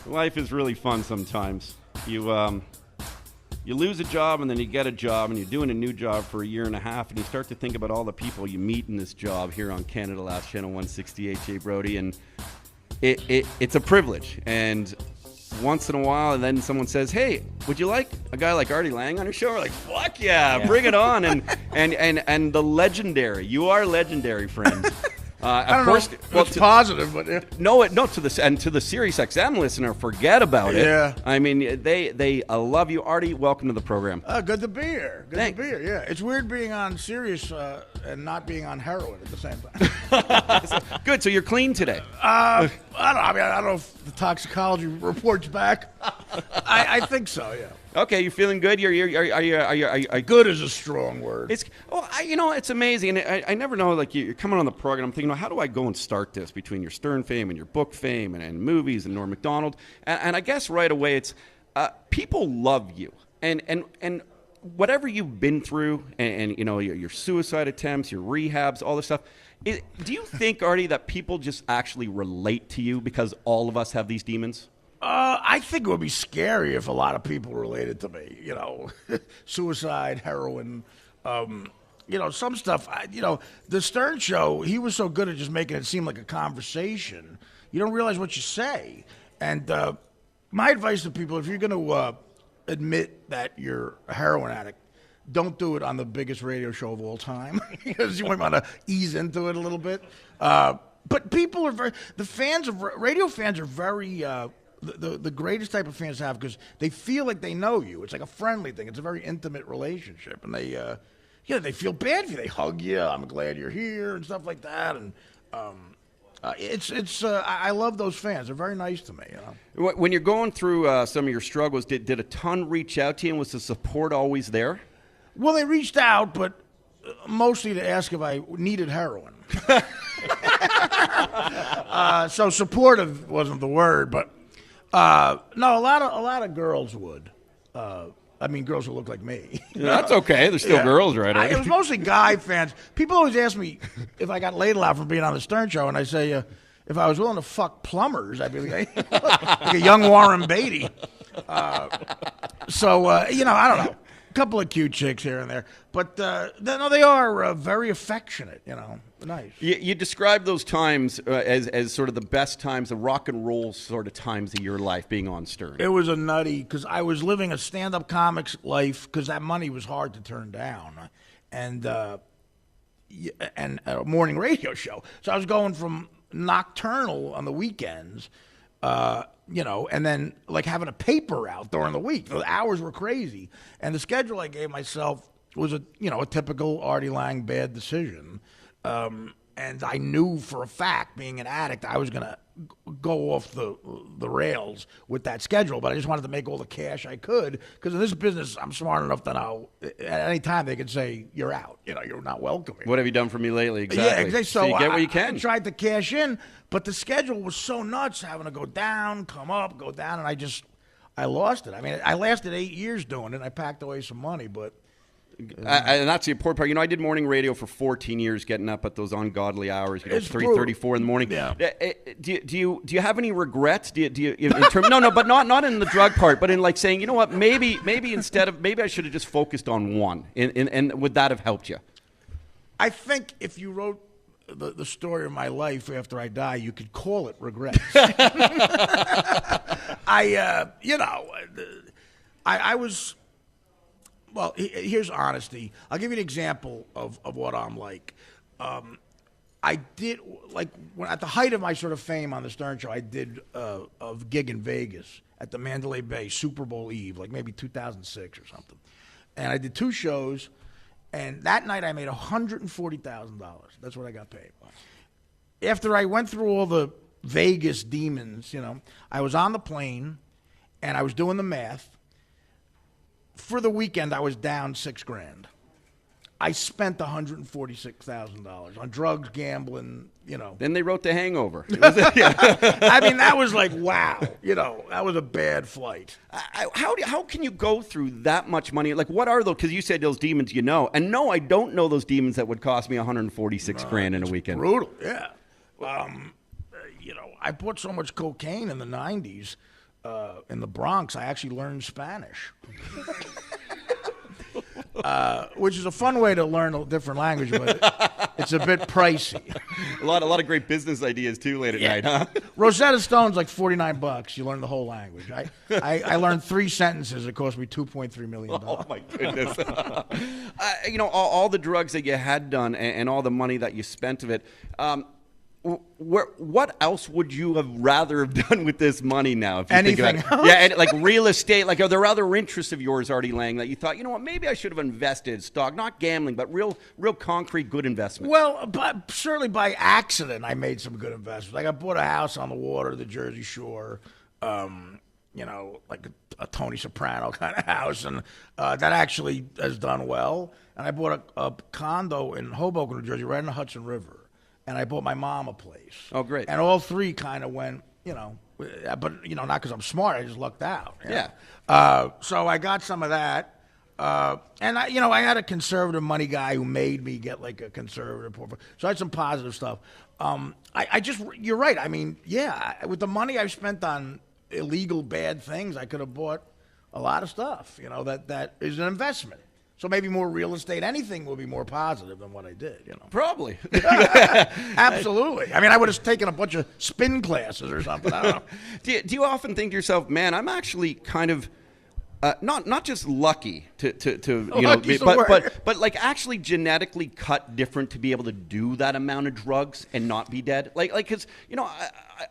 Life is really fun sometimes. You lose a job and then you get a job and you're doing a new job for a year and a half and you start to think about all the people you meet in this job here on Canada Last Channel 168, Jay Brody, and it's a privilege. And once in a while, and then someone says, "Hey, would you like a guy like Artie Lange on your show?" We're like, "Fuck yeah, bring it on!" And the legendary, you are legendary, friends. I don't know. Well, it's positive, but to the Sirius XM listener, forget about it. Yeah. I mean, they love you, Artie. Welcome to the program. Good to be here. Thanks. To be here. Yeah, it's weird being on Sirius and not being on heroin at the same time. Good. So you're clean today. I don't know if the toxicology reports back. I think so. Yeah. Okay, you're feeling good. Are you Good is a strong word. It's it's amazing, and I never know. Like you're coming on the program, I'm thinking, how do I go and start this between your Stern fame and your book fame and movies and Norm Macdonald, and I guess right away it's people love you, and whatever you've been through, and your suicide attempts, your rehabs, all this stuff. Do you think, Artie, that people just actually relate to you because all of us have these demons? I think it would be scary if a lot of people related to me. Suicide, heroin, some stuff. The Stern Show, he was so good at just making it seem like a conversation. You don't realize what you say. And my advice to people, if you're going to admit that you're a heroin addict, don't do it on the biggest radio show of all time because you might want to ease into it a little bit. But people are radio fans are very... The greatest type of fans to have because they feel like they know you. It's like a friendly thing. It's a very intimate relationship, and they feel bad for you. They hug you. I'm glad you're here and stuff like that. And I love those fans. They're very nice to me. When you're going through some of your struggles, did a ton reach out to you, and was the support always there? Well, they reached out, but mostly to ask if I needed heroin. So supportive wasn't the word, but. No, a lot of girls would. Girls who look like me. Yeah, that's okay. There's still girls, right? It was mostly guy fans. People always ask me if I got laid a lot from being on the Stern Show, and I say if I was willing to fuck plumbers, I'd be like a young Warren Beatty. I don't know. A couple of cute chicks here and there, but they are very affectionate. Nice. You describe those times as sort of the best times, the rock and roll sort of times of your life being on Stern. It was a nutty because I was living a stand-up comic's life because that money was hard to turn down, and a morning radio show. So I was going from nocturnal on the weekends. And then like having a paper out during the week. The hours were crazy. And the schedule I gave myself was a typical Artie Lange bad decision. And I knew for a fact, being an addict, I was going to go off the rails with that schedule. But I just wanted to make all the cash I could. Because in this business, I'm smart enough to know at any time they could say, you're out. You're not welcome here. What have you done for me lately? Exactly. Yeah, exactly. So you get what you can. I tried to cash in, but the schedule was so nuts, having to go down, come up, go down, and I lost it. I mean, I lasted 8 years doing it. I packed away some money, but... and that's the important part. I did morning radio for 14 years, getting up at those ungodly hours, 3:34 in the morning. Yeah. Do you have any regrets? Do you in terms, no, but not in the drug part, but in like saying, you know what, maybe I should have just focused on one, and would that have helped you? I think if you wrote the story of my life after I die, you could call it regrets. I was. Well, here's honesty. I'll give you an example of what I'm like. I did, at the height of my sort of fame on the Stern Show, I did a gig in Vegas at the Mandalay Bay Super Bowl Eve, like maybe 2006 or something. And I did 2 shows, and that night I made $140,000. That's what I got paid. After I went through all the Vegas demons, I was on the plane, and I was doing the math. For the weekend, I was down $6,000. I spent $146,000 on drugs, gambling, Then they wrote The Hangover. I mean, that was like, wow. That was a bad flight. How can you go through that much money? Like, what are those? Because you said those demons, And no, I don't know those demons that would cost me $146,000 in a weekend. Brutal, yeah. I bought so much cocaine in the 90s in the Bronx, I actually learned Spanish. Which is a fun way to learn a different language, but it's a bit pricey. A lot of great business ideas too late at night, huh? Rosetta Stone's like $49. You learn the whole language. I learned 3 sentences. It cost me $2.3 million. Oh my goodness! All the drugs that you had done and all the money that you spent of it. What else would you have rather have done with this money now? If you Anything think about it? else? Yeah, and like real estate. Like, are there other interests of yours, Artie Lange, that you thought, you know what, maybe I should have invested in stock, not gambling, but real concrete good investment? Well, but certainly by accident, I made some good investments. Like I bought a house on the water, the Jersey Shore, like a Tony Soprano kind of house, and that actually has done well. And I bought a condo in Hoboken, New Jersey, right on the Hudson River. And I bought my mom a place. Oh, great. And all 3 kind of went, but, not because I'm smart. I just lucked out. Yeah. So I got some of that. And, I had a conservative money guy who made me get like a conservative portfolio. So I had some positive stuff. You're right. I mean, yeah, with the money I've spent on illegal bad things, I could have bought a lot of stuff, that is an investment. So maybe more real estate, anything will be more positive than what I did, Probably. Absolutely. I mean, I would have taken a bunch of spin classes or something. I don't know. Do you often think to yourself, man, I'm actually kind of not just lucky but like actually genetically cut different to be able to do that amount of drugs and not be dead? Like because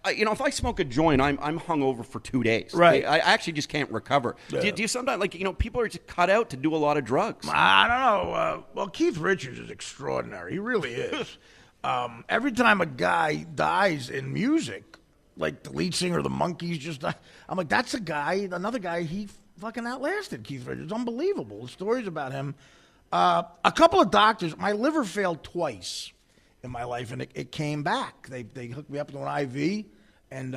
if I smoke a joint, I'm hungover for 2 days. Right. I actually just can't recover. Yeah. Do you sometimes people are just cut out to do a lot of drugs? I don't know. Well, Keith Richards is extraordinary. He really is. Every time a guy dies in music, like the lead singer of the Monkees just died, I'm like, that's another guy he fucking outlasted Keith Richards. Unbelievable. The stories about him. A couple of doctors, my liver failed twice in my life, and it came back. They hooked me up to an IV and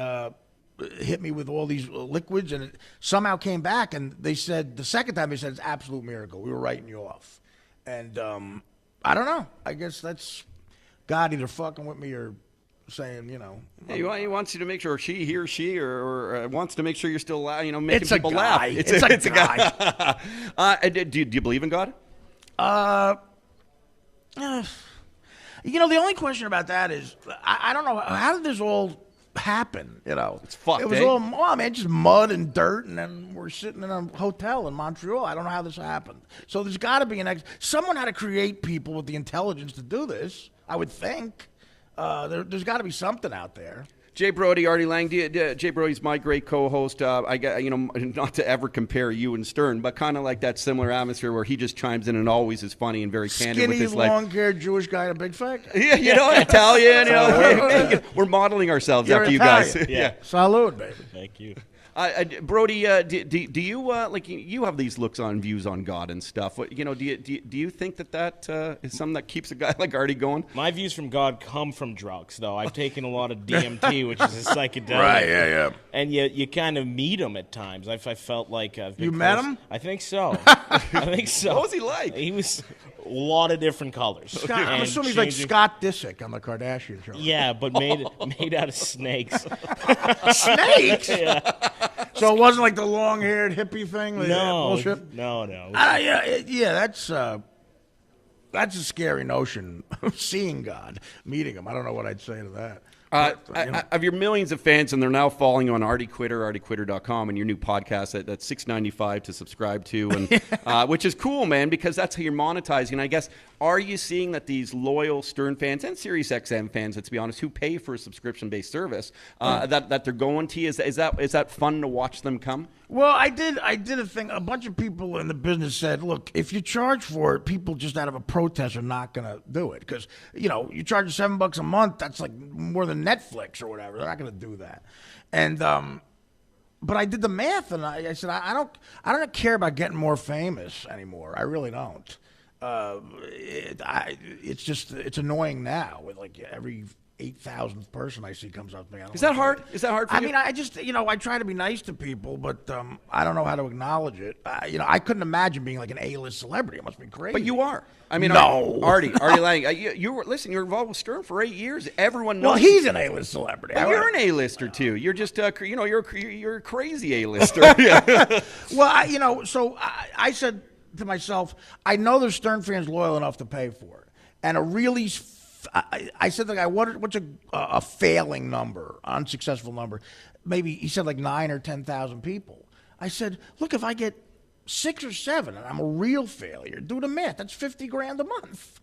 hit me with all these liquids, and it somehow came back. And they said, the second time, they said, it's an absolute miracle. We were writing you off. And I don't know. I guess that's God either fucking with me or saying, He wants you to make sure he or she wants to make sure you're still making people laugh. It's a guy. Do you believe in God? The only question about that is, I don't know, how did this all happen? It's fucked. It was all, just mud and dirt, and then we're sitting in a hotel in Montreal. I don't know how this happened. So there's got to be someone had to create people with the intelligence to do this, I would think. There's got to be something out there. Jay Brody, Artie Lange. Jay Brody's my great co-host. I get, not to ever compare you and Stern, but kind of like that similar atmosphere where he just chimes in and always is funny and very candid with his life. Skinny, long-haired Jewish guy in a big fat guy. Yeah, Italian. We're modeling ourselves after you guys. Yeah. Salud, baby. Thank you. Brody, do you you have these looks on views on God and stuff? Do you think that is something that keeps a guy like Artie going? My views from God come from drugs, though. I've taken a lot of DMT, which is a psychedelic. Right, yeah. And you kind of meet him at times. I felt like I've been You close. met him? I think so. What was he like? He was a lot of different colors. I'm assuming he's like Scott Disick on the Kardashian show. Yeah, but made out of snakes. Snakes? Yeah. So it wasn't like the long-haired hippie thing? No. Bullshit? No. That's a scary notion of seeing God, meeting him. I don't know what I'd say to that. Of your millions of fans, and they're now following you on Artie Quitter, artiequitter.com, and your new podcast that's $6.95 to subscribe to, and which is cool, man, because that's how you're monetizing. And I guess, are you seeing that these loyal Stern fans and SiriusXM fans, let's be honest, who pay for a subscription-based service, that they're going to you? Is that fun to watch them come? Well, I did a thing. A bunch of people in the business said, look, if you charge for it, people just out of a protest are not going to do it. Because, you charge $7 a month, that's like more than Netflix or whatever. They're not going to do that. And, but I did the math, and I said, I don't care about getting more famous anymore. I really don't. It's annoying now with like every 8,000th person I see comes up to me. Is that hard? Is that hard for you? I mean, I just, I try to be nice to people, but I don't know how to acknowledge it. I couldn't imagine being like an A-list celebrity. It must be crazy. But you are. I mean, no. Artie Lange. You were you're involved with Stern for 8 years. Everyone knows. Well, he's an A-list celebrity. Well, you're an A-lister too. You're just, you're a crazy A-lister. Well, so I said to myself, I know there's Stern fans loyal enough to pay for it, and I said to the guy, what's a failing number, unsuccessful number? Maybe he said like 9 or 10,000 people. I said, look, if I get 6 or 7 and I'm a real failure, do the math. That's $50,000 a month,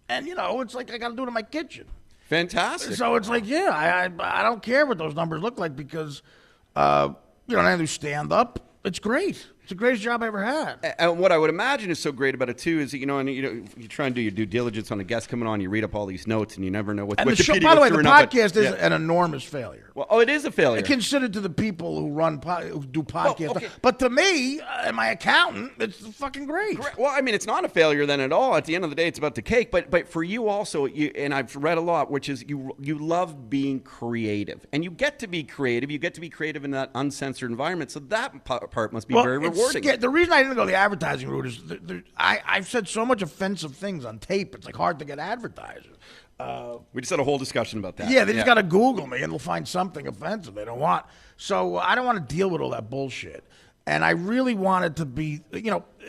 and it's like I got to do it in my kitchen. Fantastic. So it's like, I don't care what those numbers look like because I do stand up. It's great. It's the greatest job I ever had. And what I would imagine is so great about it too is that, you try and do your due diligence on a guest coming on, you read up all these notes, and you never know what Wikipedia. By the way, the podcast is yeah. an enormous failure. Well, it is a failure. Considered to the people who who do podcasts. Well, okay. But to me and my accountant, it's fucking great. Well, I mean, it's not a failure then at all. At the end of the day, it's about the cake. But for you also, and I've read a lot, which is you love being creative, and you get to be creative. You get to be creative in that uncensored environment. So that part must be very rewarding. The reason I didn't go the advertising route is I've said so much offensive things on tape. It's like hard to get advertisers. We just had a whole discussion about that. Yeah, they just got to Google me and they'll find something offensive they don't want. So I don't want to deal with all that bullshit. And I really wanted to be,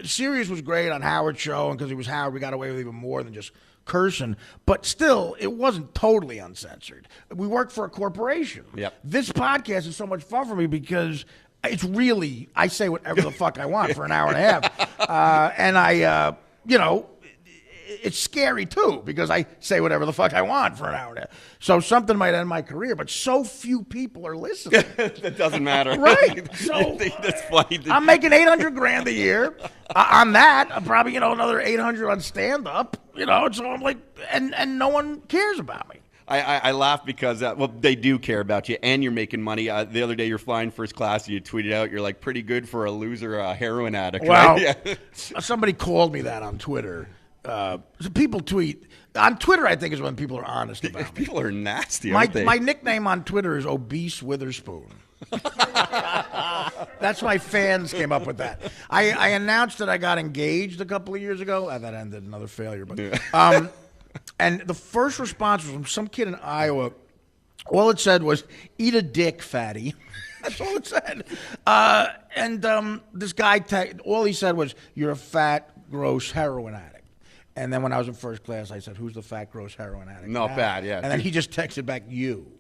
Sirius was great on Howard's show, and because he was Howard, we got away with even more than just cursing. But still, it wasn't totally uncensored. We worked for a corporation. Yep. This podcast is so much fun for me because it's really, I say whatever the fuck I want for an hour and a half. And I, it's scary too because I say whatever the fuck I want for an hour and a half. So something might end my career, but so few people are listening. That doesn't matter. Right. So that's funny. I'm making $800,000 a year on that. I'm probably, another 800 on stand up, so I'm like, and no one cares about me. I laugh because, they do care about you, and you're making money. The other day, you're flying first class, and you tweeted out, you're like, pretty good for a loser heroin addict. Well, right? Yeah. Somebody called me that on Twitter. People tweet. On Twitter, I think, is when people are honest about me. People are nasty, aren't they? My nickname on Twitter is Obese Witherspoon. That's my fans came up with that. I announced that I got engaged a couple of years ago. That ended another failure. But and the first response was from some kid in Iowa. All it said was, eat a dick, fatty. That's all it said. And this guy, all he said was, you're a fat, gross heroin addict. And then when I was in first class, I said, who's the fat, gross heroin addict? Not bad, yeah. And then he just texted back, you.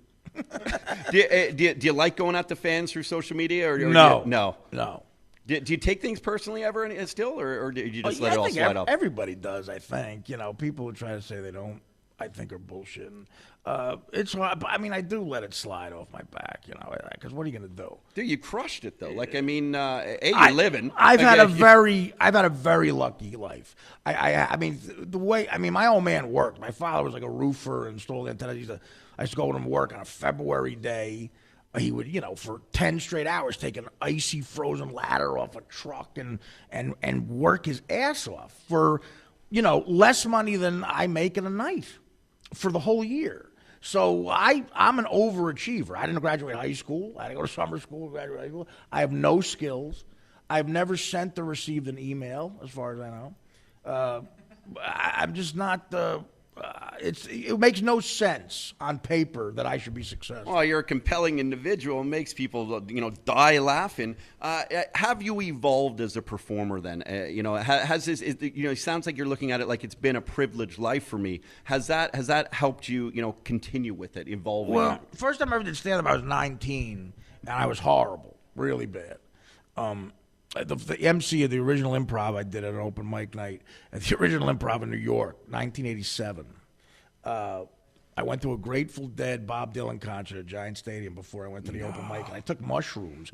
Do you like going at the fans through social media? Or No. No. Do you take things personally ever still, or do you just let it all slide off? Everybody does, I think. People who try to say they don't, I think, are bullshitting. It's hard, but I mean, I do let it slide off my back, because what are you going to do? Dude, you crushed it though. Like, I mean, you're living. I've had a very lucky life. I mean, my old man worked. My father was like a roofer and installed antennas. I used to go with him to work on a February day. He would, for 10 straight hours, take an icy frozen ladder off a truck and work his ass off for, less money than I make in a night for the whole year. So I'm an overachiever. I didn't graduate high school. I didn't go to summer school, graduate high school. I have no skills. I've never sent or received an email, as far as I know. I'm just not... it makes no sense on paper that I should be successful. Well, you're a compelling individual. It makes people, die laughing. Have you evolved as a performer then? Has this? It sounds like you're looking at it like it's been a privileged life for me. Has that helped you, continue with it, evolving? Well, first time I ever did stand-up, I was 19, and I was horrible, really bad. The MC of the original improv I did at an open mic night at the original improv in New York, 1987. I went to a Grateful Dead Bob Dylan concert at Giant Stadium before I went to the open mic, and I took mushrooms.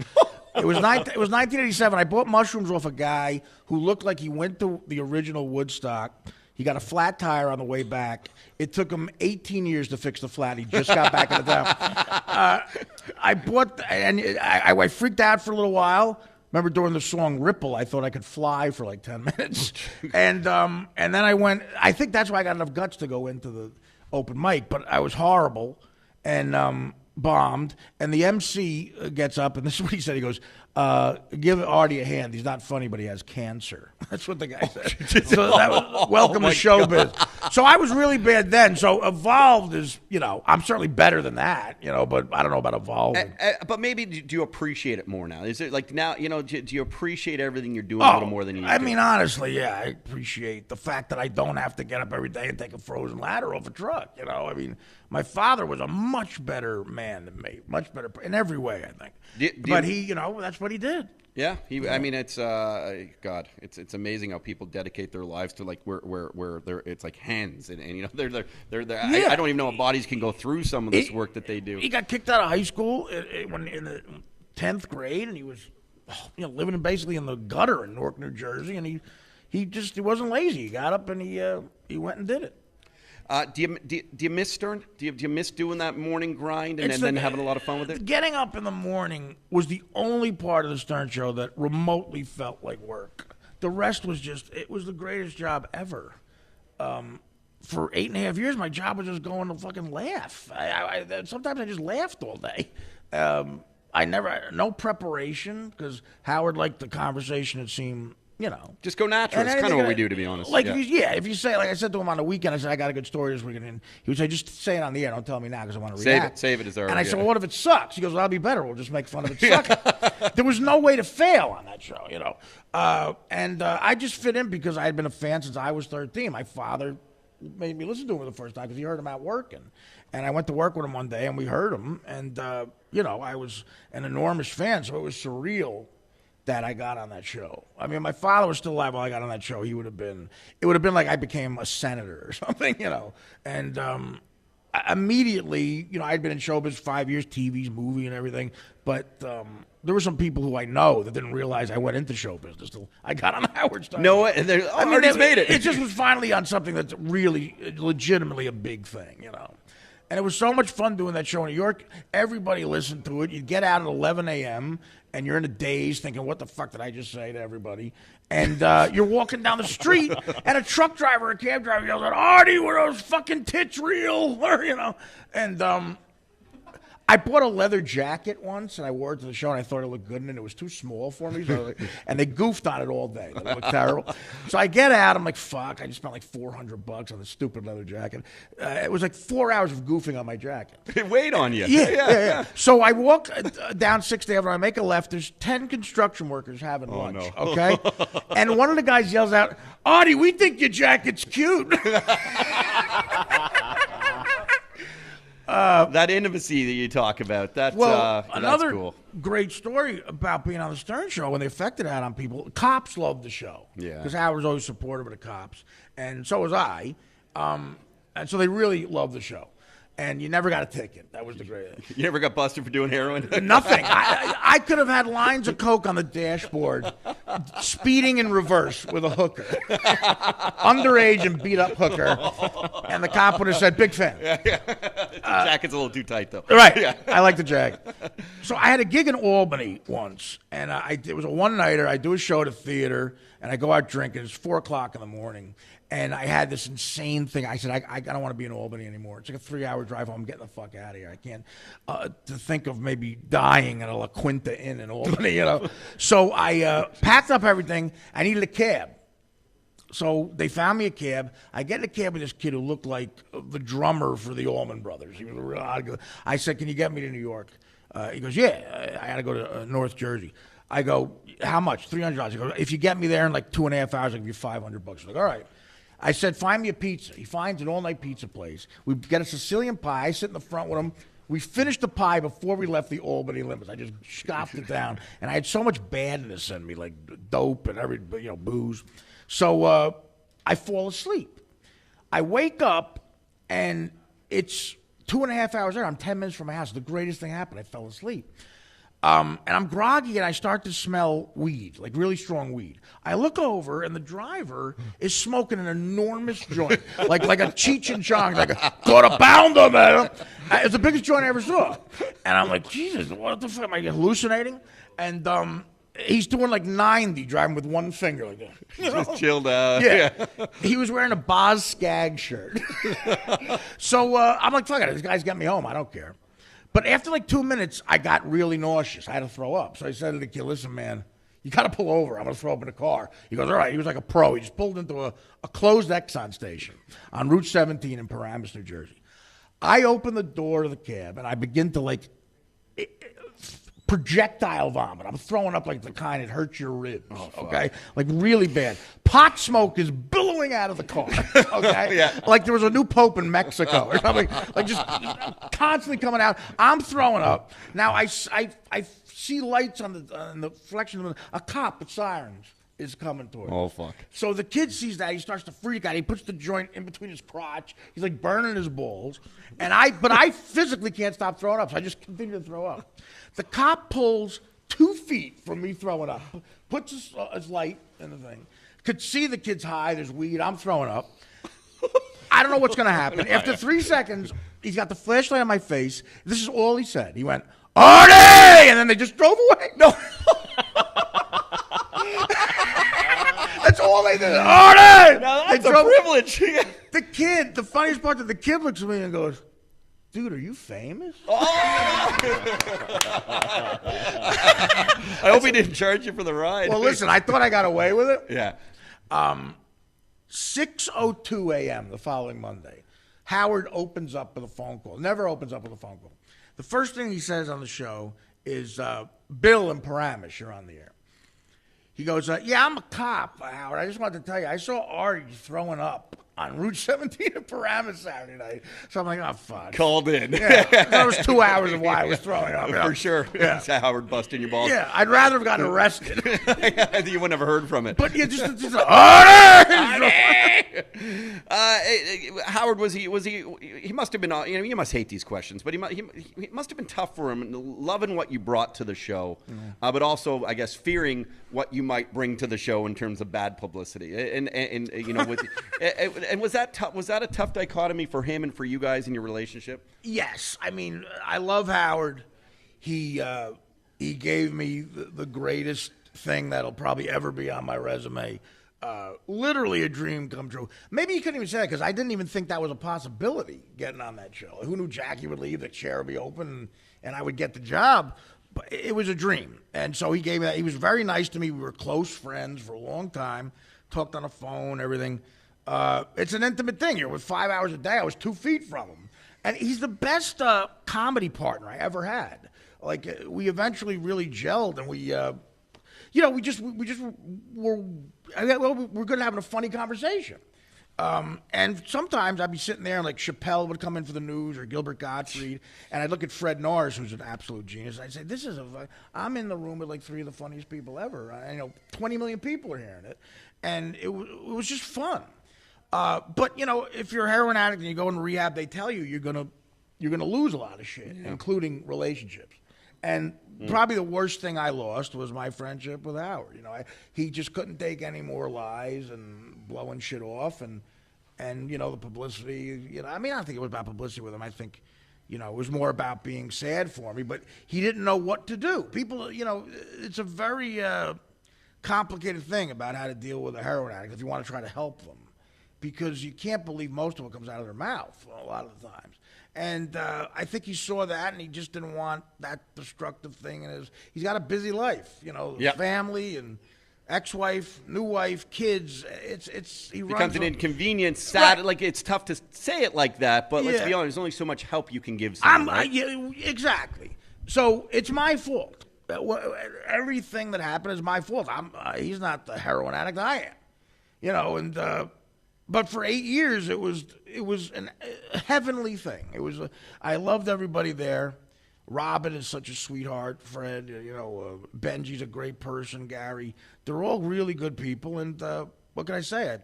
It was 1987. I bought mushrooms off a guy who looked like he went to the original Woodstock. He got a flat tire on the way back. It took him 18 years to fix the flat. He just got back into town. I freaked out for a little while. Remember during the song Ripple, I thought I could fly for like 10 minutes. And then I went, I think that's why I got enough guts to go into the open mic, but I was horrible and bombed. And the MC gets up, and this is what he said. He goes, give Artie a hand. He's not funny, but he has cancer. That's what the guy said. So that was welcome to showbiz. So I was really bad then. So evolved is, I'm certainly better than that, but I don't know about evolving. But maybe do you appreciate it more now? Is it like now, do you appreciate everything you're doing a little more than you used to? I mean, honestly, yeah, I appreciate the fact that I don't have to get up every day and take a frozen ladder off a truck, I mean, my father was a much better man than me, much better in every way, I think. But he, that's what he did. Yeah, I mean, it's God, it's amazing how people dedicate their lives to like where they're it's like hands and they're Yeah. I don't even know if bodies can go through some of this work that they do. He got kicked out of high school when in the 10th grade, and he was living basically in the gutter in Newark, New Jersey, and he wasn't lazy. He got up and he went and did it. Do you miss Stern? Do you miss doing that morning grind and then having a lot of fun with it? Getting up in the morning was the only part of the Stern Show that remotely felt like work. The rest was it was the greatest job ever. For 8.5 years, my job was just going to fucking laugh. Sometimes I just laughed all day. No preparation, because Howard liked the conversation. It seemed, just go natural. It's kind of what we do, to be honest. Like, if you say, like I said to him on the weekend, I said, I got a good story this weekend. And he would say, just say it on the air. Don't tell me now because I want to react. Save it as our. And I said, well, what if it sucks? He goes, well, that'll be better. We'll just make fun of it sucking. There was no way to fail on that show, And I just fit in because I had been a fan since I was 13. My father made me listen to him for the first time because he heard him out working. And I went to work with him one day, and we heard him. And, I was an enormous fan, so it was surreal that I got on that show. I mean, my father was still alive while I got on that show. It would have been like I became a senator or something, And immediately, I'd been in showbiz 5 years, TV's, movie, and everything. But there were some people who I know that didn't realize I went into show business till I got on Howard Stern. No, Artie's made it. It just was finally on something that's really, legitimately a big thing, And it was so much fun doing that show in New York. Everybody listened to it. You'd get out at 11 a.m., and you're in a daze thinking, what the fuck did I just say to everybody? And you're walking down the street, and a truck driver or a cab driver yells out, Artie, were those fucking tits real? And I bought a leather jacket once, and I wore it to the show, and I thought it looked good, and it was too small for me. So and they goofed on it all day. It looked terrible. So I get out. I'm like, fuck. I just spent like $400 on this stupid leather jacket. It was like 4 hours of goofing on my jacket. It weighed on you. Yeah. So I walk down 6th Avenue. I make a left. There's 10 construction workers having lunch. No. Okay? And one of the guys yells out, Artie, we think your jacket's cute. That intimacy that you talk about, another cool. Great story about being on the Stern Show and the effect it had on people. Cops loved the show. Yeah. Because Howard was always supportive of the cops, and so was I. And so they really loved the show. And you never got a ticket. That was the great. You never got busted for doing heroin? Nothing. I could have had lines of coke on the dashboard, speeding in reverse with a hooker, underage and beat up hooker, and the cop would have said, "Big fan." The jacket's a little too tight, though. Right. Yeah. I like the jacket. So I had a gig in Albany once, and it was a one-nighter. I do a show at a theater, and I go out drinking. It's 4:00 in the morning. And I had this insane thing. I said, I don't want to be in Albany anymore. It's like a 3-hour drive home. I'm getting the fuck out of here. I can't to think of maybe dying at a La Quinta Inn in Albany, So I packed up everything. I needed a cab. So they found me a cab. I get in a cab with this kid who looked like the drummer for the Allman Brothers. He was a real odd guy. I said, can you get me to New York? He goes, yeah, I got to go to North Jersey. I go, how much? $300. He goes, if you get me there in like 2.5 hours, I'll give you $500. I'm like, all right. I said, find me a pizza. He finds an all-night pizza place. We get a Sicilian pie. I sit in the front with him. We finished the pie before we left the Albany limits. I just scoffed it down. And I had so much badness in me, like dope and booze. So I fall asleep. I wake up, and it's 2.5 hours later. I'm 10 minutes from my house. The greatest thing happened. I fell asleep. And I'm groggy, and I start to smell weed, like really strong weed. I look over, and the driver is smoking an enormous joint, like a Cheech and Chong, like a quarter pounder, man. It's the biggest joint I ever saw. And I'm like, Jesus, what the fuck? Am I hallucinating? And he's doing like 90, driving with one finger like that. Just chilled out. Yeah. He was wearing a Boz Scaggs shirt. So I'm like, fuck it, this guy's got me home. I don't care. But after like 2 minutes, I got really nauseous. I had to throw up. So I said to the kid, listen, man, you got to pull over. I'm going to throw up in the car. He goes, all right. He was like a pro. He just pulled into a closed Exxon station on Route 17 in Paramus, New Jersey. I open the door of the cab, and I begin to like projectile vomit. I'm throwing up like the kind that hurts your ribs, okay? Like really bad. Pot smoke is billowing out of the car, okay? Yeah. Like there was a new pope in Mexico or something. Like just constantly coming out. I'm throwing up. Now I see lights on the reflection of a cop with sirens is coming toward me. Oh, fuck. So the kid sees that. He starts to freak out. He puts the joint in between his crotch. He's like burning his balls. But I physically can't stop throwing up, so I just continue to throw up. The cop pulls 2 feet from me throwing up, puts his light in the thing. Could see the kid's high. There's weed. I'm throwing up. I don't know what's going to happen. After 3 seconds, he's got the flashlight on my face. This is all he said. He went, Artie! And then they just drove away. No. That's all they did. Artie! Now that's a privilege. The kid, the funniest part is the kid looks at me and goes, dude, are you famous? I hope he didn't charge you for the ride. Well, listen, I thought I got away with it. Yeah. 6:02 a.m. the following Monday, Howard opens up with a phone call. Never opens up with a phone call. The first thing he says on the show is, Bill in Paramus, you're on the air. He goes, yeah, I'm a cop, Howard. I just wanted to tell you, I saw Artie throwing up on Route 17 in Paramus Saturday night. So I'm like, oh, fuck. Called in. Yeah, that was 2 hours of why I was throwing up. For sure. Yeah. It's Howard busting your balls. Yeah, I'd rather have gotten arrested. You wouldn't have heard from it. But yeah, just Artie! Howard, he must have been, you must hate these questions, but he must have been tough for him, loving what you brought to the show, but also, I guess, fearing what you might bring to the show in terms of bad publicity. And you know, and was that tough? Was that a tough dichotomy for him and for you guys in your relationship? Yes. I mean, I love Howard. He gave me the greatest thing that'll probably ever be on my resume. Literally a dream come true. Maybe you couldn't even say that because I didn't even think that was a possibility, getting on that show. Who knew Jackie would leave, the chair would be open, and I would get the job? But it was a dream. And so he gave me that. He was very nice to me. We were close friends for a long time, talked on the phone, everything. It's an intimate thing. You're with 5 hours a day. I was 2 feet from him. And he's the best comedy partner I ever had. Like, we eventually really gelled, and we're good at having a funny conversation. And sometimes I'd be sitting there and like Chappelle would come in for the news or Gilbert Gottfried, and I'd look at Fred Norris, who's an absolute genius. I'd say, I'm in the room with like 3 of the funniest people ever. 20 million people are hearing it. And it was just fun. But if you're a heroin addict and you go in rehab, they tell you you're gonna lose a lot of shit, including relationships. And probably the worst thing I lost was my friendship with Howard. He just couldn't take any more lies and blowing shit off, and the publicity. I don't think it was about publicity with him. I think, it was more about being sad for me. But he didn't know what to do. People, it's a very complicated thing about how to deal with a heroin addict if you want to try to help them, because you can't believe most of what comes out of their mouth a lot of the times. And I think he saw that, and he just didn't want that destructive thing in his. He's got a busy life, family and ex-wife, new wife, kids. He becomes runs an inconvenience. Sad, right. Like it's tough to say it like that, but let's be honest. There's only so much help you can give someone. Right? Exactly. So it's my fault. Everything that happened is my fault. He's not the heroin addict I am, But for 8 years, it was a heavenly thing. I loved everybody there. Robin is such a sweetheart. Fred, Benji's a great person. Gary, they're all really good people. And what can I say?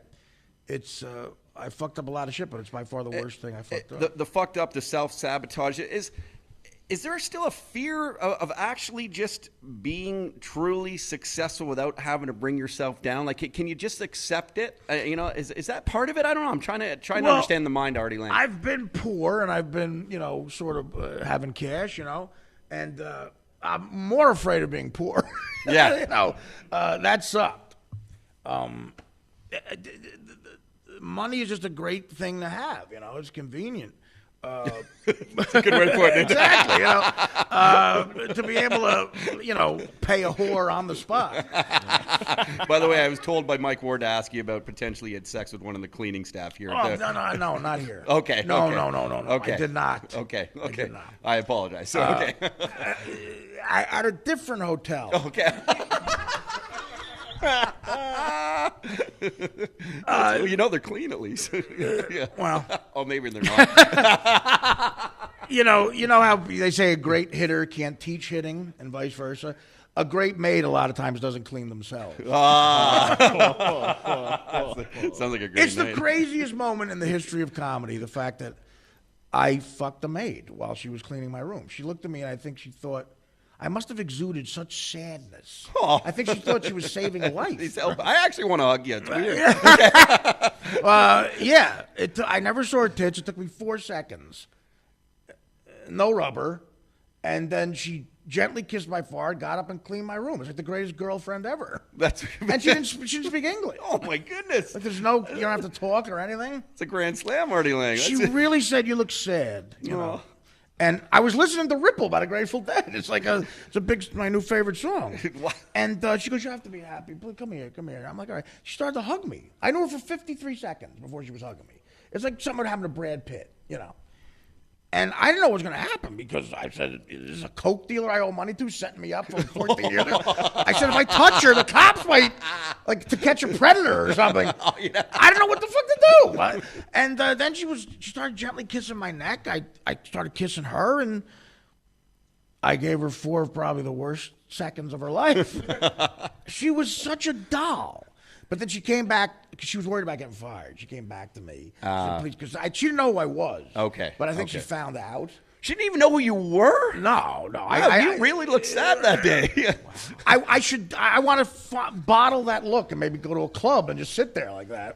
I fucked up a lot of shit, but it's by far the worst thing I fucked up. The fucked up, the self-sabotage Is there still a fear of actually just being truly successful without having to bring yourself down? Like, can you just accept it? Is that part of it? I don't know. I'm trying to understand the mind, Artie Lange. I've been poor, and I've been, sort of having cash, and I'm more afraid of being poor. Yeah. You know, that sucked. Money is just a great thing to have. You know, it's convenient. That's a good way to put it. Exactly. You know, to be able to, you know, pay a whore on the spot. By the way, I was told by Mike Ward to ask you about potentially had sex with one of the cleaning staff here. Oh, no, not here. Okay. No. Okay. I did not. Okay. I did not. I apologize. So, okay. At a different hotel. Okay. Well, you know they're clean at least. Yeah. Well. Oh, maybe they're not. You know how they say a great hitter can't teach hitting and vice versa? A great maid a lot of times doesn't clean themselves. Sounds like a great It's the night. craziest moment in the history of comedy, the fact that I fucked a maid while she was cleaning my room. She looked at me and I think she thought, I must have exuded such sadness. Oh. I think she thought she was saving a life. I actually want to hug you. It's weird. Yeah. I never saw her tits. It took me 4 seconds. No rubber. And then she gently kissed my forehead, got up and cleaned my room. It's like the greatest girlfriend ever. And she didn't speak English. Oh my goodness! Like you don't have to talk or anything. It's a grand slam, Artie Lange. She really said you look sad, you know. And I was listening to Ripple by the Grateful Dead. It's like my new favorite song. And she goes, you have to be happy. Please, come here. I'm like, all right. She started to hug me. I knew her for 53 seconds before she was hugging me. It's like something happened to Brad Pitt, you know. And I didn't know what was going to happen because I said, this is a coke dealer I owe money to, setting me up for 14 years. I said, if I touch her, the cops might, like, to catch a predator or something. Oh, yeah. I don't know what the fuck to do. And then she started gently kissing my neck. I started kissing her, and I gave her 4 of probably the worst seconds of her life. She was such a doll. But then she came back because she was worried about getting fired. She came back to me. She said, please, because she didn't know who I was. Okay. But I think she found out. She didn't even know who you were? No. You really looked sad that day. I want to bottle that look and maybe go to a club and just sit there like that.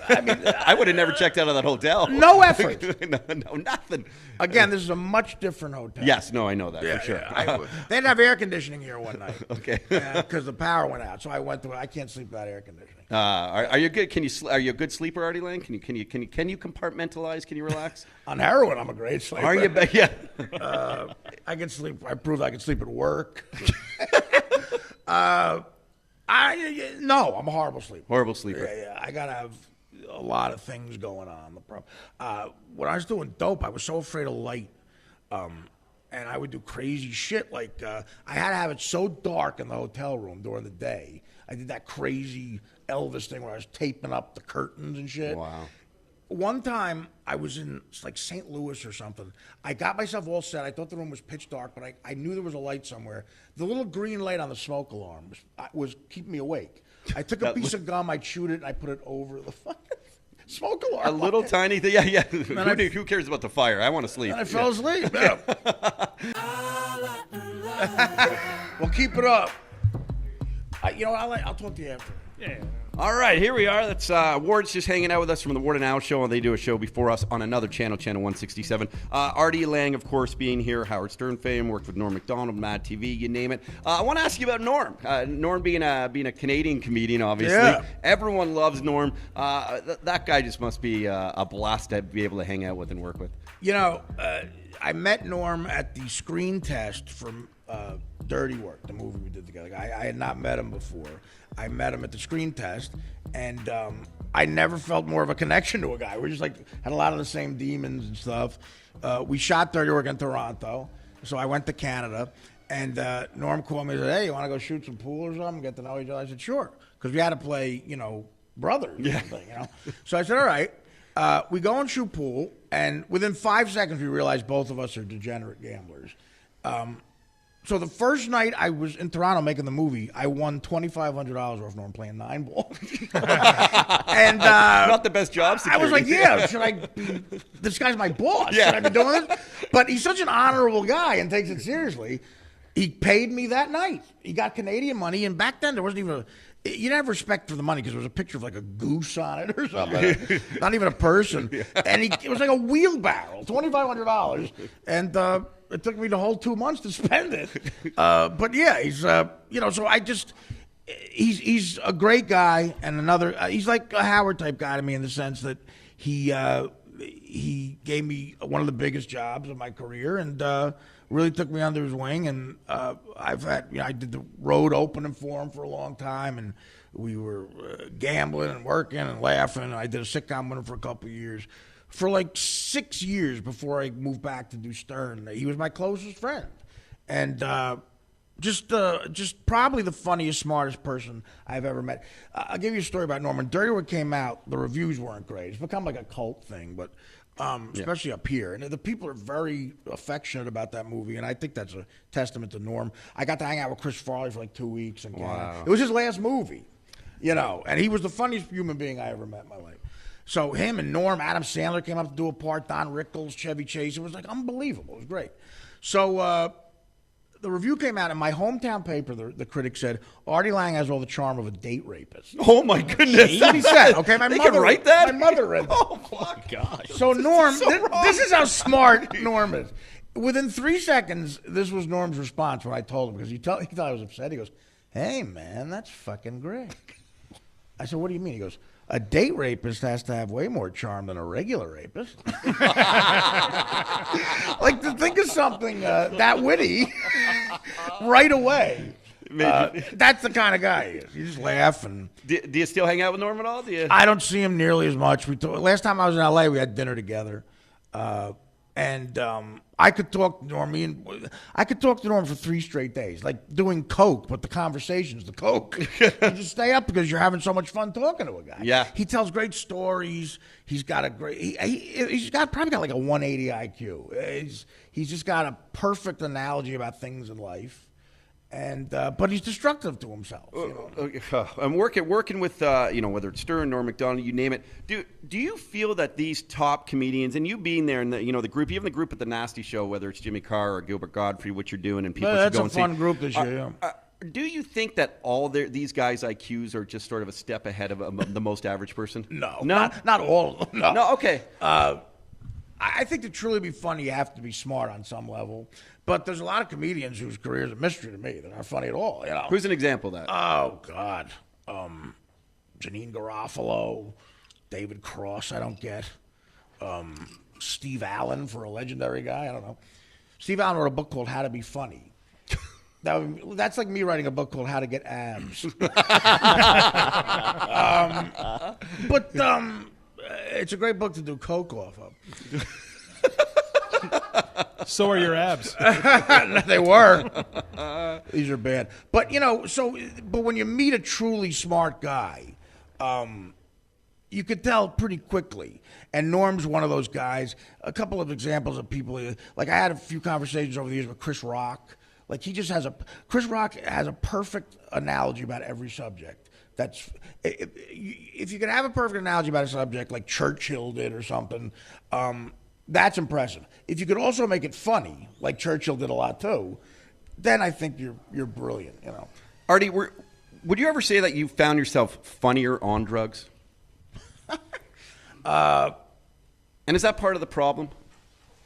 I mean, I would have never checked out of that hotel. No effort. no, nothing. Again, this is a much different hotel. Yes, no, I know that for sure. Yeah, they didn't have air conditioning here one night. Okay. Because the power went out, so I went to. I can't sleep without air conditioning. Are you good? Are you a good sleeper, Artie Lange? Can you compartmentalize? Can you relax? On heroin, I'm a great sleeper. Are you? Yeah. I can sleep. I proved I can sleep at work. No, I'm a horrible sleeper. Horrible sleeper. Yeah. I gotta have a lot of things going on. When I was doing dope, I was so afraid of light, and I would do crazy shit. Like I had to have it so dark in the hotel room during the day. I did that crazy Elvis thing where I was taping up the curtains and shit. Wow. One time I was in like St. Louis or something. I got myself all set. I thought the room was pitch dark, but I knew there was a light somewhere. The little green light on the smoke alarm was keeping me awake. I took a piece of gum, I chewed it, and I put it over the fucking smoke alarm. A little tiny thing. Yeah. Who cares about the fire? I want to sleep. And I fell asleep. Yeah. Well, keep it up. I'll talk to you after. Yeah. All right, here we are. That's Ward's just hanging out with us from the Ward and Al show, and they do a show before us on another channel, Channel 167. Artie Lange, of course, being here. Howard Stern fame, worked with Norm Macdonald, Mad TV, you name it. I want to ask you about Norm. Norm being a Canadian comedian, obviously. Yeah. Everyone loves Norm. That guy just must be a blast to be able to hang out with and work with. You know, I met Norm at the screen test for Dirty Work, the movie we did together. I had not met him before. I met him at the screen test, and I never felt more of a connection to a guy. We just had a lot of the same demons and stuff. We shot Dirty Work in Toronto, so I went to Canada, and Norm called me and said, hey, you want to go shoot some pool or something, get to know each other? I said, sure, because we had to play, brothers or something, So I said, all right. We go and shoot pool, and within 5 seconds, we realized both of us are degenerate gamblers. So the first night I was in Toronto making the movie, I won $2,500 off Norm playing 9-ball. And Not the best job security. I was like, yeah, should I be, this guy's my boss. Yeah. Should I be doing this? But he's such an honorable guy and takes it seriously. He paid me that night. He got Canadian money, and back then there wasn't even you didn't have respect for the money because there was a picture of like a goose on it or something. Not even a person. And it was like a wheelbarrow, $2,500. And It took me the whole 2 months to spend it. But yeah, he's so I just he's a great guy, and he's like a Howard type guy to me in the sense that he gave me one of the biggest jobs of my career and really took me under his wing. And I did the road opening for him for a long time, and we were gambling and working and laughing. I did a sitcom with him for a couple of years. For like 6 years before I moved back to do Stern, he was my closest friend, and just probably the funniest, smartest person I've ever met. I'll give you a story about Norman. Dirty when it came out, the reviews weren't great. It's become like a cult thing, but especially up here, and the people are very affectionate about that movie, and I think that's a testament to Norm. I got to hang out with Chris Farley for like 2 weeks, and it was his last movie, and he was the funniest human being I ever met in my life. So him and Norm, Adam Sandler came up to do a part, Don Rickles, Chevy Chase. It was like unbelievable. It was great. So the review came out, in my hometown paper, the critic said, Artie Lange has all the charm of a date rapist. Oh, my goodness. That's what he said. Okay, They can write that? My mother read that. Oh, my gosh. So Norm, this is how smart Norm is. Within 3 seconds, this was Norm's response when I told him, because he thought I was upset. He goes, hey, man, that's fucking great. I said, what do you mean? He goes, a date rapist has to have way more charm than a regular rapist. Like, to think of something that witty right away. That's the kind of guy he is. You just laugh. And Do you still hang out with Norm at all? I don't see him nearly as much. Last time I was in L.A., we had dinner together. And I could talk to Norm. I could talk to Norm for 3 straight days, like doing coke, but the conversation's the coke. You just stay up because you're having so much fun talking to a guy. Yeah, he tells great stories. He's got a great. He's probably got like a 180 IQ. He's just got a perfect analogy about things in life. And but he's destructive to himself. I'm working with whether it's Stern, Norm Macdonald, you name it. Do you feel that these top comedians, and you being there in the group, even the group at the Nasty Show, whether it's Jimmy Carr or Gilbert Godfrey, what you're doing, and people should go and see. That's a fun group this year. Do you think that all these guys' IQs are just sort of a step ahead of the most average person? No, not all of them. No, okay. I think to truly be funny, you have to be smart on some level. But there's a lot of comedians whose careers are a mystery to me. They're not funny at all. Who's an example of that? Oh, God. Janine Garofalo, David Cross, I don't get. Steve Allen, for a legendary guy, I don't know. Steve Allen wrote a book called How to Be Funny. That's like me writing a book called How to Get Abs. But it's a great book to do coke off of. So are your abs. They were. These are bad. But, but when you meet a truly smart guy, you could tell pretty quickly. And Norm's one of those guys. A couple of examples of people, like I had a few conversations over the years with Chris Rock. Like Chris Rock has a perfect analogy about every subject. If you could have a perfect analogy about a subject like Churchill did or something, that's impressive. If you could also make it funny, like Churchill did a lot too, then I think you're brilliant. Artie, would you ever say that you found yourself funnier on drugs? And is that part of the problem?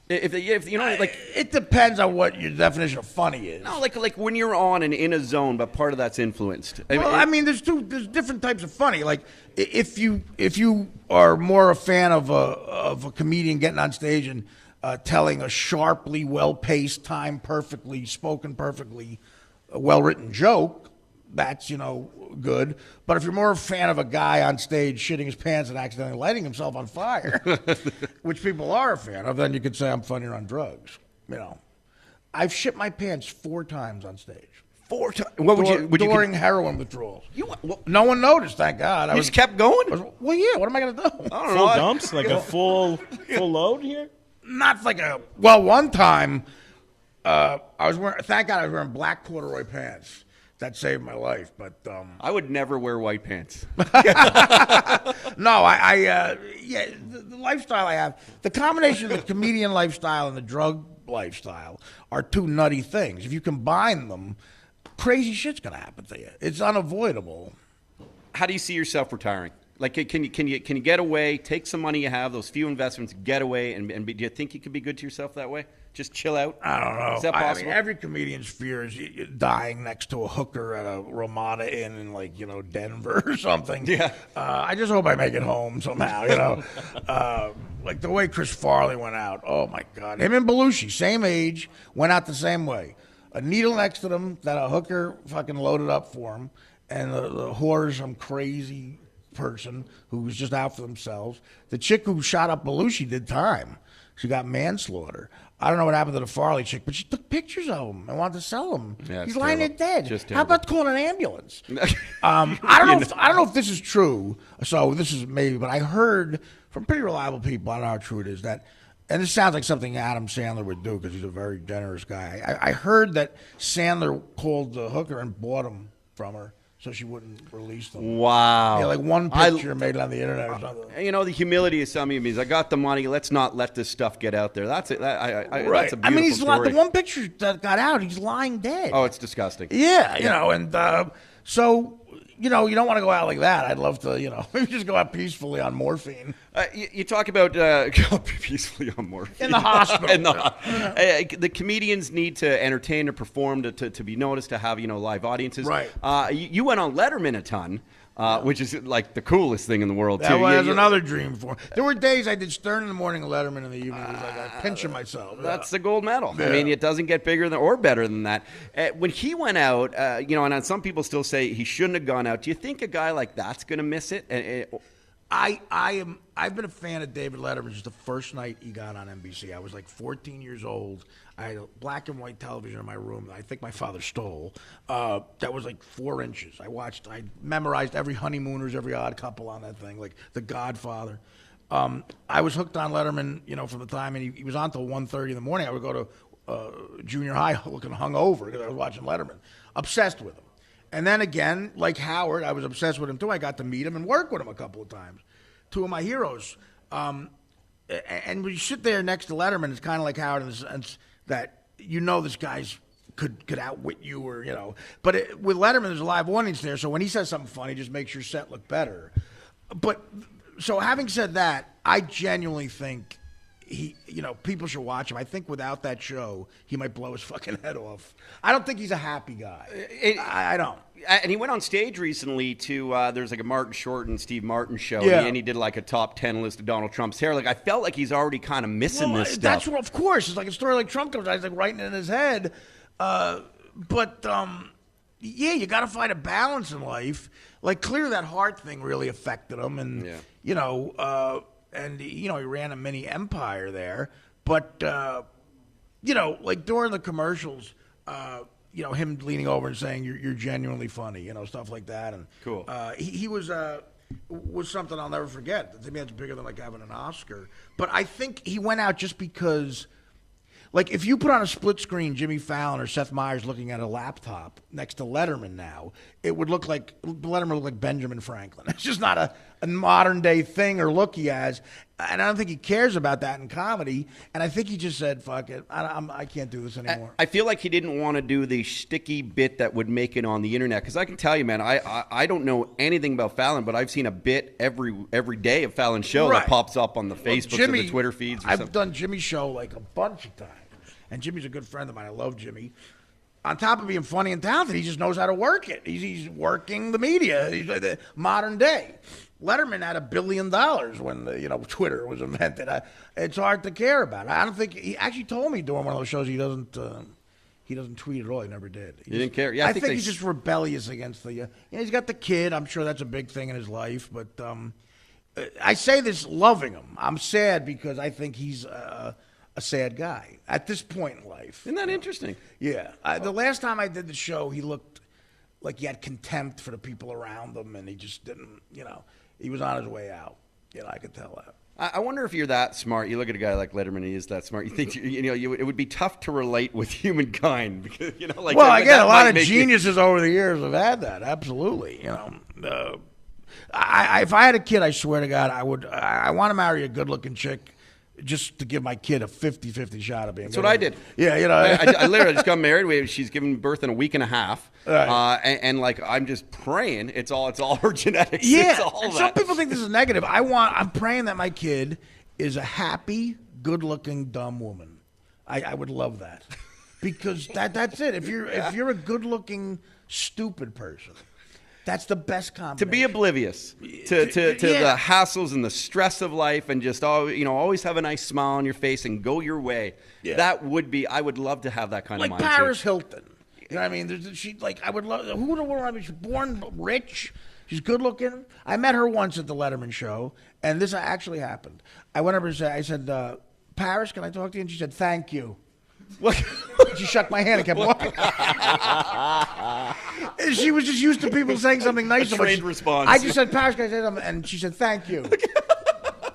If it depends on what your definition of funny is. No, like when you're on and in a zone, but part of that's influenced. There's different types of funny. Like if you are more a fan of a comedian getting on stage and telling a sharply, well-paced, timed perfectly, spoken perfectly, well-written joke, that's good. But if you're more a fan of a guy on stage shitting his pants and accidentally lighting himself on fire, which people are a fan of, then you could say I'm funnier on drugs. I've shit my pants 4 times on stage. 4 times? What during heroin withdrawals. No one noticed, thank God. You just kept going? Well, yeah. What am I going to do? I don't know. Full dumps? Like a full load here? Not like one time, I was wearing, thank God I was wearing black corduroy pants. That saved my life, but I would never wear white pants. No, the lifestyle I have, the combination of the comedian lifestyle and the drug lifestyle are 2 nutty things. If you combine them, crazy shit's gonna happen to you. It's unavoidable. How do you see yourself retiring? Like, can you get away, take some money you have, those few investments, get away, and do you think you could be good to yourself that way? Just chill out? I don't know. Is that I possible? mean, every comedian's fear is dying next to a hooker at a Ramada Inn in, like, Denver or something. Yeah. I just hope I make it home somehow, Like the way Chris Farley went out. Oh, my God. Him and Belushi, same age, went out the same way. A needle next to them that a hooker fucking loaded up for him. And the whore is some crazy person who was just out for themselves. The chick who shot up Belushi did time. She got manslaughter. I don't know what happened to the Farley chick, but she took pictures of him and wanted to sell them. Yeah, He's lying there dead. Just How about calling an ambulance? I don't know if this is true. So this is maybe, but I heard from pretty reliable people. I don't know how true it is that, and this sounds like something Adam Sandler would do because he's a very generous guy. I heard that Sandler called the hooker and bought them from her so she wouldn't release them. Wow. Yeah, like one picture made it on the internet or something. The humility of some of you means I got the money. Let's not let this stuff get out there. That's it. Right. That's a beautiful he's story. the one picture that got out. He's lying dead. Oh, it's disgusting. Yeah, and so you don't want to go out like that. I'd love to, maybe just go out peacefully on morphine. You talk about go peacefully on morphine In the hospital. The comedians need to entertain, to perform, to be noticed, to have live audiences. Right. You went on Letterman a ton. Which is like the coolest thing in the world, too. That was another dream for me. There were days I did Stern in the morning and Letterman in the evening. It was like I pinching myself. That's the gold medal. Yeah. I mean, it doesn't get bigger or better than that. When he went out, and some people still say he shouldn't have gone out. Do you think a guy like that's going to miss it? I've been a fan of David Letterman since the first night he got on NBC. I was like 14 years old. I had a black and white television in my room that I think my father stole. That was like 4 inches. I memorized every Honeymooners, every Odd Couple on that thing, like The Godfather. I was hooked on Letterman, from the time, and he was on till 1:30 in the morning. I would go to junior high looking hungover because I was watching Letterman. Obsessed with him. And then again, like Howard, I was obsessed with him too. I got to meet him and work with him a couple of times. 2 of my heroes. And when you sit there next to Letterman, it's kind of like Howard in the sense that this guy's could outwit you But with Letterman, there's a live audience there, so when he says something funny, it just makes your set look better. But so having said that, I genuinely think people should watch him. I think without that show, he might blow his fucking head off. I don't think he's a happy guy. I don't. And he went on stage recently to, there's like a Martin Short and Steve Martin show, Yeah. and he did like a top 10 list of Donald Trump's hair. Like, I felt like he's already kind of missing this stuff. That's what, of course. It's like a story like Trump comes out, he's like writing it in his head. Yeah, you got to find a balance in life. Like, clearly that heart thing really affected him, and he ran a mini empire there. But like during the commercials, him leaning over and saying you're genuinely funny, stuff like that, and cool. He was something I'll never forget. To me, that's bigger than like having an Oscar. But I think he went out just because. Like, if you put on a split screen Jimmy Fallon or Seth Meyers looking at a laptop next to Letterman now, it would look like Letterman looked like Benjamin Franklin. It's just not a modern day thing or look he has. And I don't think he cares about that in comedy. And I think he just said, fuck it. I can't do this anymore. I feel like he didn't want to do the sticky bit that would make it on the internet. Because I can tell you, man, I don't know anything about Fallon, but I've seen a bit every day of Fallon's show that pops up on the Facebooks and the Twitter feeds. I've done Jimmy's show like a bunch of times. And Jimmy's a good friend of mine. I love Jimmy. On top of being funny and talented, he just knows how to work it. He's working the media. He's like the modern day. Letterman had $1 billion when Twitter was invented. It's hard to care about. I don't think he actually told me during one of those shows he doesn't tweet at all. He never did. He didn't care. Yeah, I think he's just rebellious against the. He's got the kid. I'm sure that's a big thing in his life. But I say this loving him. I'm sad because I think he's a sad guy at this point in life. Isn't that interesting? Yeah. The last time I did the show, he looked like he had contempt for the people around him, and he just didn't, he was on his way out. I could tell that. I wonder if you're that smart. You look at a guy like Letterman; he is that smart. You think it would be tough to relate with humankind because like. Well, again, a lot of geniuses over the years have had that. Absolutely, if I had a kid, I swear to God, I want to marry a good-looking chick. Just to give my kid a 50-50 shot of being. That's what I did. Yeah, I literally just got married. She's given birth in a week and a half, right. and like I'm just praying it's all her genetics. Yeah, it's all and that. some people think this is negative. I'm praying that my kid is a happy, good-looking, dumb woman. I would love that because that's it. If you're a good-looking stupid person, that's the best combination. To be oblivious to the hassles and the stress of life, and just always have a nice smile on your face and go your way. Yeah. That would be. I would love to have that kind of like mindset. Paris Hilton. You know what I mean? I would love. Who would I mean? She's born rich. She's good looking. I met her once at the Letterman show, and this actually happened. I went over and I said, Paris, can I talk to you? And she said, thank you. What? She shook my hand and kept walking. She was just used to people saying something nice. A trained response. I just said, Paris, can I say something? And she said, thank you.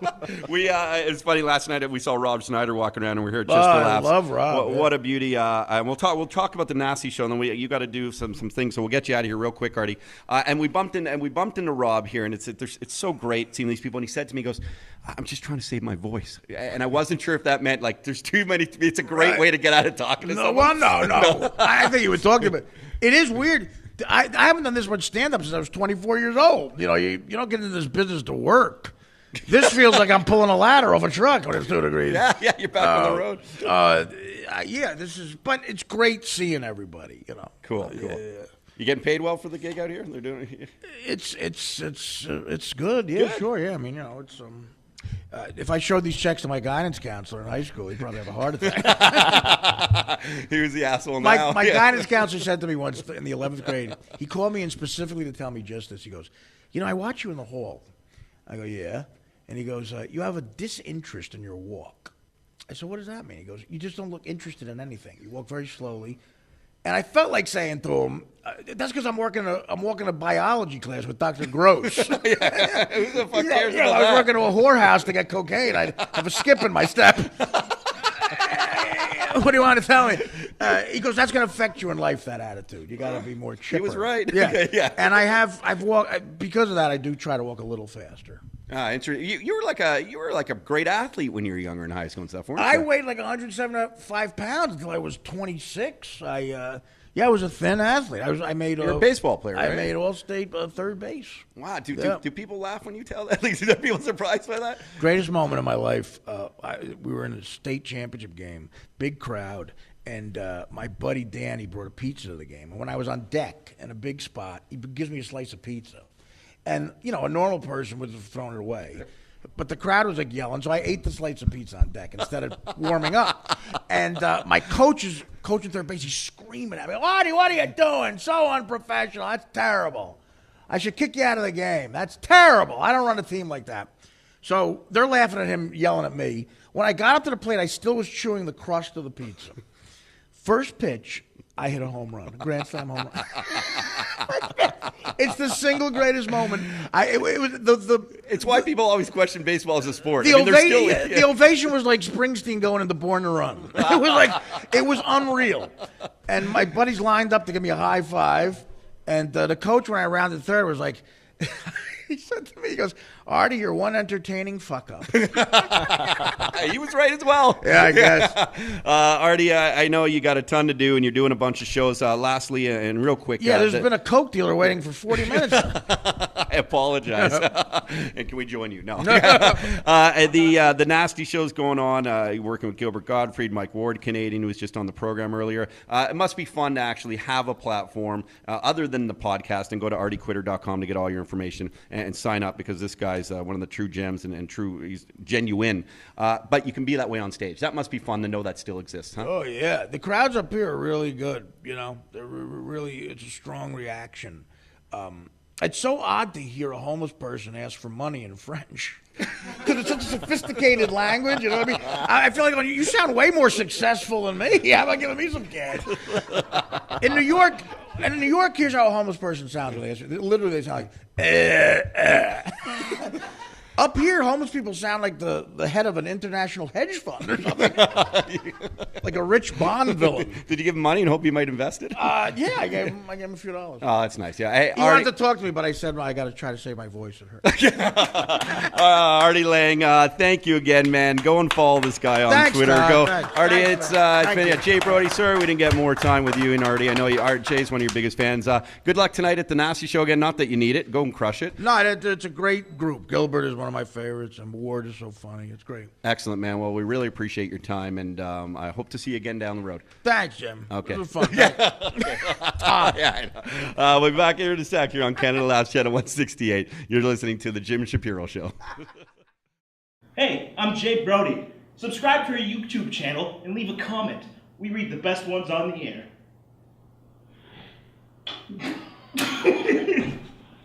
It's funny. Last night we saw Rob Schneider walking around, and we're here just for laughs. I love Rob. What a beauty! And we'll talk about the Nasty show, and then you got to do some things. So we'll get you out of here real quick, Artie. And we bumped into Rob here, and it's so great seeing these people. And he said to me, he goes, "I'm just trying to save my voice," and I wasn't sure if that meant like there's too many. It's a great way to get out of talking to someone. Well, no. I think you were talking about. It is weird. I haven't done this much stand-up since I was 24 years old. You know, you don't get into this business to work. This feels like I'm pulling a ladder off a truck when it's 2 degrees. Yeah, you're back on the road. But it's great seeing everybody. You know, cool. Yeah. You getting paid well for the gig out here? They're doing. It's good. Yeah, Good. sure. Yeah, I mean, it's if I showed these checks to my guidance counselor in high school, he'd probably have a heart attack. He was the asshole now. My guidance counselor said to me once in the 11th grade, he called me in specifically to tell me just this. He goes, I watch you in the hall. I go, yeah. And he goes, you have a disinterest in your walk. I said, what does that mean? He goes, you just don't look interested in anything. You walk very slowly. And I felt like saying to him, that's because I'm walking a biology class with Dr. Gross. Who the fuck cares about I was that? working to a whorehouse to get cocaine. I'd have a skip in my step. What do you want to tell me? He goes, that's going to affect you in life, that attitude. You got to be more chipper. He was right. Yeah. Yeah. And I've walked, because of that, I do try to walk a little faster. Interesting. You were like a great athlete when you were younger in high school and stuff, weren't you? I weighed like 175 pounds until I was 26. I was a thin athlete. I made You're a baseball player, I right? made All-State third base. Wow. Do people laugh when you tell that? Like, are people surprised by that? Greatest moment of my life. We were in a state championship game, big crowd, and my buddy Danny brought a pizza to the game. And when I was on deck in a big spot, he gives me a slice of pizza. And, a normal person would have thrown it away. But the crowd was like yelling, so I ate the slice of pizza on deck instead of warming up. And my coach is coaching third base. He's screaming at me, Artie, what are you doing? So unprofessional. That's terrible. I should kick you out of the game. That's terrible. I don't run a team like that. So they're laughing at him, yelling at me. When I got up to the plate, I still was chewing the crust of the pizza. First pitch, I hit a home run, a grand slam home run. It's the single greatest moment. It's why people always question baseball as a sport. The ovation was like Springsteen going into Born to Run. It was unreal. And my buddies lined up to give me a high five. And the coach, when I rounded third, was like, he said to me, he goes, Artie, you're one entertaining fuck up. He was right as well. Yeah, I guess. Artie, I know you got a ton to do, and you're doing a bunch of shows. Lastly, and real quick. Yeah, there's been a Coke dealer waiting for 40 minutes. I apologize. And can we join you? No. The Nasty show's going on. You're working with Gilbert Gottfried, Mike Ward, Canadian, who was just on the program earlier. It must be fun to actually have a platform other than the podcast, and go to artiequitter.com to get all your information and sign up, because this guy's one of the true gems and true, he's genuine. But you can be that way on stage. That must be fun to know that still exists, huh? Oh, yeah. The crowds up here are really good, They're really, it's a strong reaction. It's so odd to hear a homeless person ask for money in French. Because it's such a sophisticated language, you know what I mean? I feel like you sound way more successful than me. How about giving me some cash? In New York, here's how a homeless person sounds when they answer. Literally, they sound like, Up here, homeless people sound like the head of an international hedge fund or something. Like a rich Bond villain. Did you give him money and hope he might invest it? Yeah, I gave him a few dollars. Oh, that's nice. Yeah, hey, he wanted to talk to me, but I said, well, I got to try to save my voice. It hurt. Artie Lange, thank you again, man. Go and follow this guy on Twitter. Todd. Go, Thanks. Artie. Thanks, It's been Jay Brody. Sorry we didn't get more time with you and Artie. I know Jay's one of your biggest fans. Good luck tonight at the Nasty Show again. Not that you need it. Go and crush it. No, it's a great group. Gilbert is one of of my favorites, and Ward is so funny. It's great. Excellent, man. Well, we really appreciate your time, and I hope to see you again down the road. Thanks, Jim. Okay. It was fun. Yeah, I know. We'll be back here in a sec here on Canada Laughs Channel 168. You're listening to The Jim Shapiro Show. Hey, I'm Jake Brody. Subscribe to our YouTube channel and leave a comment. We read the best ones on the air.